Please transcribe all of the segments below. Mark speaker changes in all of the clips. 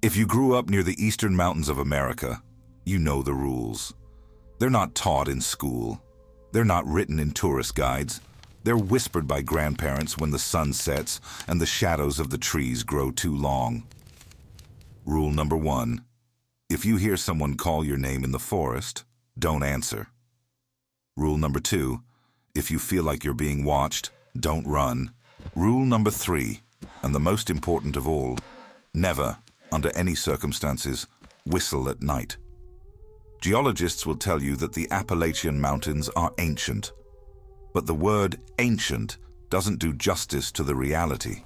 Speaker 1: If you grew up near the eastern mountains of America, you know the rules. They're not taught in school. They're not written in tourist guides. They're whispered by grandparents when the sun sets and the shadows of the trees grow too long. Rule number 1. If you hear someone call your name in the forest, don't answer. Rule number 2. If you feel like you're being watched, don't run. Rule number 3, and the most important of all, never, under any circumstances, whistle at night. Geologists will tell you that the Appalachian Mountains are ancient, but the word ancient doesn't do justice to the reality.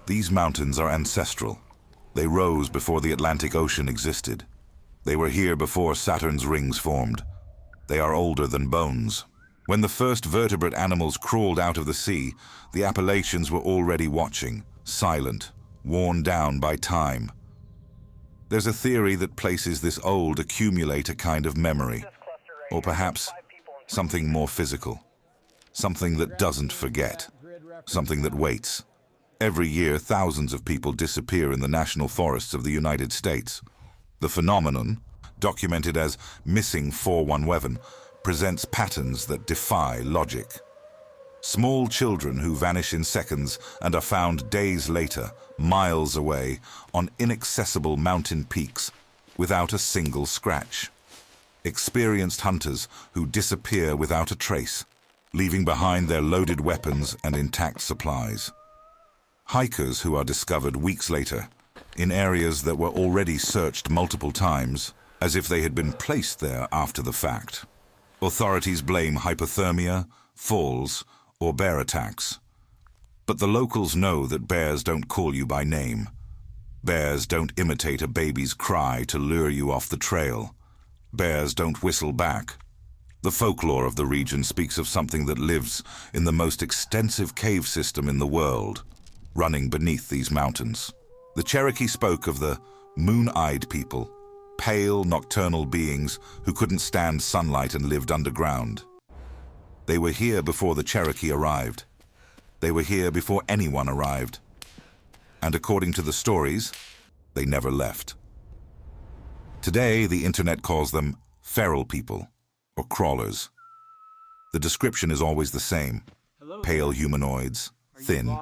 Speaker 1: These mountains are ancestral. They rose before the Atlantic Ocean existed. They were here before Saturn's rings formed. They are older than bones. When the first vertebrate animals crawled out of the sea, the Appalachians were already watching, silent, worn down by time. There's a theory that places this old accumulate a kind of memory, or perhaps something more physical, something that doesn't forget, something that waits. Every year, thousands of people disappear in the national forests of the United States. The phenomenon, documented as Missing 411, presents patterns that defy logic. Small children who vanish in seconds and are found days later, miles away, on inaccessible mountain peaks, without a single scratch. Experienced hunters who disappear without a trace, leaving behind their loaded weapons and intact supplies. Hikers who are discovered weeks later, in areas that were already searched multiple times, as if they had been placed there after the fact. Authorities blame hypothermia, falls, or bear attacks. But the locals know that bears don't call you by name. Bears don't imitate a baby's cry to lure you off the trail. Bears don't whistle back. The folklore of the region speaks of something that lives in the most extensive cave system in the world, running beneath these mountains. The Cherokee spoke of the moon-eyed people, pale, nocturnal beings who couldn't stand sunlight and lived underground. They were here before the Cherokee arrived. They were here before anyone arrived. And according to the stories, they never left. Today, the internet calls them feral people, or crawlers. The description is always the same. Pale humanoids, thin,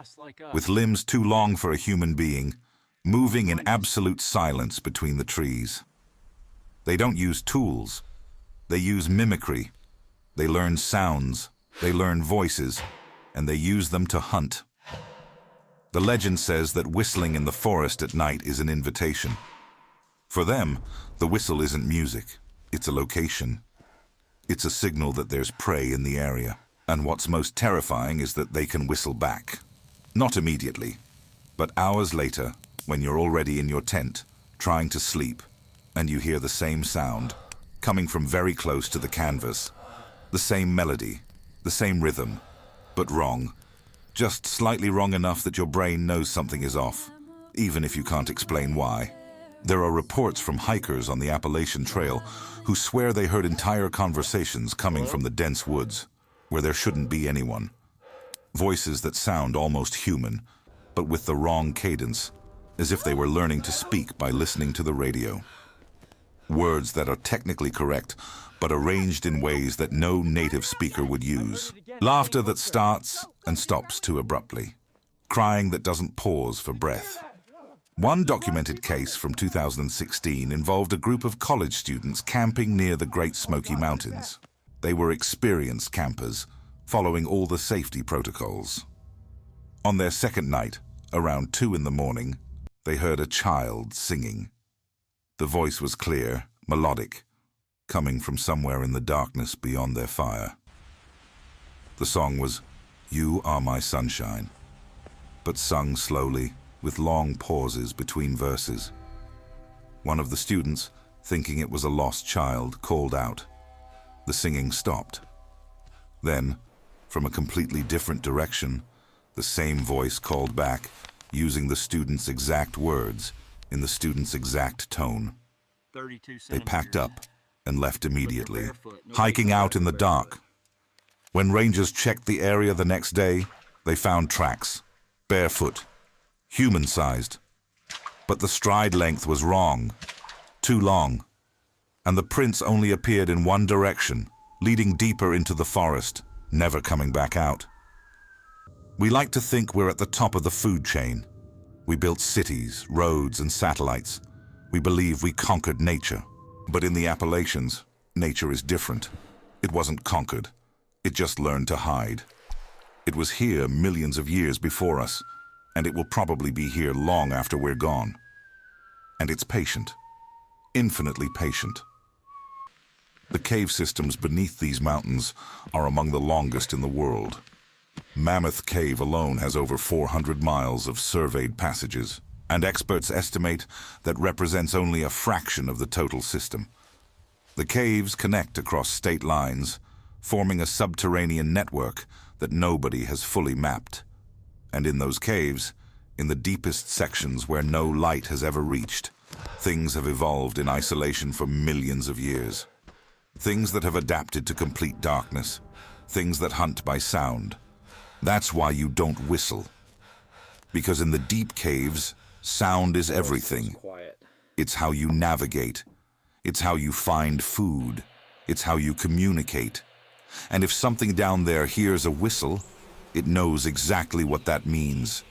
Speaker 1: with limbs too long for a human being, moving in absolute silence between the trees. They don't use tools. They use mimicry. They learn sounds, they learn voices, and they use them to hunt. The legend says that whistling in the forest at night is an invitation. For them, the whistle isn't music, it's a location. It's a signal that there's prey in the area. And what's most terrifying is that they can whistle back. Not immediately, but hours later, when you're already in your tent, trying to sleep, and you hear the same sound, coming from very close to the canvas. The same melody, the same rhythm, but wrong. Just slightly wrong enough that your brain knows something is off, even if you can't explain why. There are reports from hikers on the Appalachian Trail who swear they heard entire conversations coming from the dense woods, where there shouldn't be anyone. Voices that sound almost human, but with the wrong cadence, as if they were learning to speak by listening to the radio. Words that are technically correct, but arranged in ways that no native speaker would use. Laughter that starts and stops too abruptly. Crying that doesn't pause for breath. One documented case from 2016 involved a group of college students camping near the Great Smoky Mountains. They were experienced campers, following all the safety protocols. On their second night, around 2 in the morning, they heard a child singing. The voice was clear, melodic, coming from somewhere in the darkness beyond their fire. The song was, "You Are My Sunshine," but sung slowly, with long pauses between verses. One of the students, thinking it was a lost child, called out. The singing stopped. Then, from a completely different direction, the same voice called back, using the student's exact words, in the student's exact tone. They packed up and left immediately, hiking out in the dark. When rangers checked the area the next day, they found tracks, barefoot, human-sized, But the stride length was wrong, too long, and the prince only appeared in one direction, leading deeper into the forest, never coming back out. We like to think we're at the top of the food chain. We built cities, roads, and satellites. We believe we conquered nature. But in the Appalachians, nature is different. It wasn't conquered. It just learned to hide. It was here millions of years before us, and it will probably be here long after we're gone. And it's patient, infinitely patient. The cave systems beneath these mountains are among the longest in the world. Mammoth Cave alone has over 400 miles of surveyed passages, and experts estimate that represents only a fraction of the total system. The caves connect across state lines, forming a subterranean network that nobody has fully mapped. And in those caves, in the deepest sections where no light has ever reached, things have evolved in isolation for millions of years. Things that have adapted to complete darkness, things that hunt by sound. That's why you don't whistle. Because in the deep caves, sound is everything. It's how you navigate. It's how you find food. It's how you communicate. And if something down there hears a whistle, it knows exactly what that means.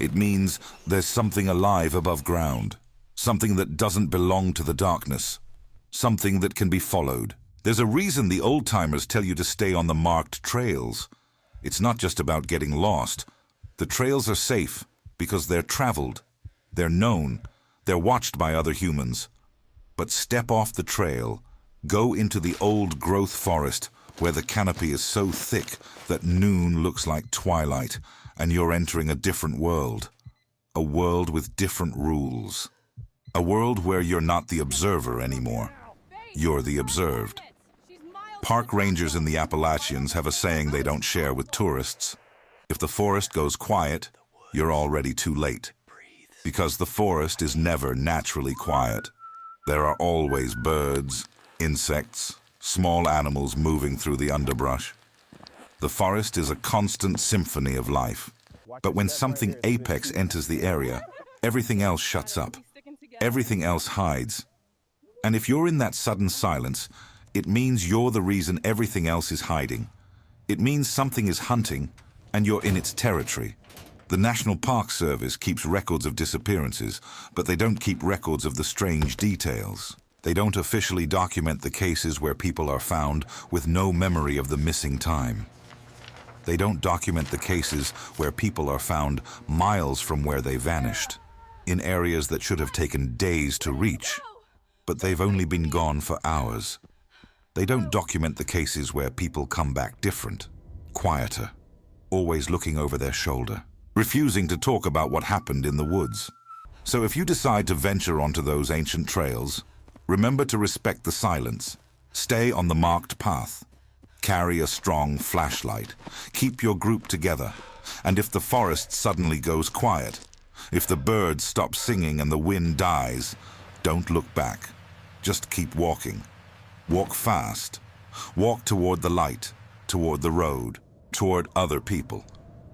Speaker 1: It means there's something alive above ground, something that doesn't belong to the darkness, something that can be followed. There's a reason the old-timers tell you to stay on the marked trails. It's not just about getting lost. The trails are safe because they're traveled, they're known, they're watched by other humans. But step off the trail, go into the old-growth forest where the canopy is so thick that noon looks like twilight, and you're entering a different world. A world with different rules. A world where you're not the observer anymore. You're the observed. Park rangers in the Appalachians have a saying they don't share with tourists. If the forest goes quiet, you're already too late. Because the forest is never naturally quiet. There are always birds, insects, small animals moving through the underbrush. The forest is a constant symphony of life. But when something apex enters the area, everything else shuts up. Everything else hides. And if you're in that sudden silence, it means you're the reason everything else is hiding. It means something is hunting, and you're in its territory. The National Park Service keeps records of disappearances, but they don't keep records of the strange details. They don't officially document the cases where people are found with no memory of the missing time. They don't document the cases where people are found miles from where they vanished, in areas that should have taken days to reach, but they've only been gone for hours. They don't document the cases where people come back different, quieter, always looking over their shoulder, refusing to talk about what happened in the woods. So if you decide to venture onto those ancient trails, remember to respect the silence. Stay on the marked path. Carry a strong flashlight. Keep your group together. And if the forest suddenly goes quiet, if the birds stop singing and the wind dies, don't look back. Just keep walking. Walk fast. Walk toward the light, toward the road, toward other people.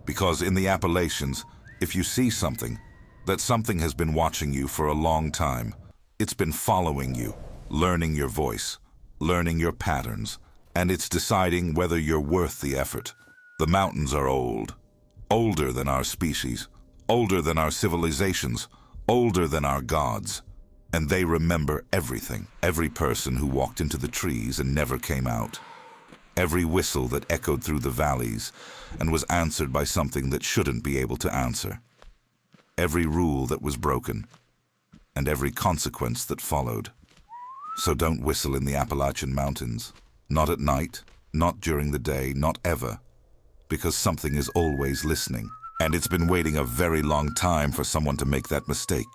Speaker 1: Because in the Appalachians, if you see something, that something has been watching you for a long time. It's been following you, learning your voice, learning your patterns, and it's deciding whether you're worth the effort. The mountains are old, older than our species, older than our civilizations, older than our gods. And they remember everything. Every person who walked into the trees and never came out. Every whistle that echoed through the valleys and was answered by something that shouldn't be able to answer. Every rule that was broken, and every consequence that followed. So don't whistle in the Appalachian Mountains. Not at night, not during the day, not ever. Because something is always listening. And it's been waiting a very long time for someone to make that mistake.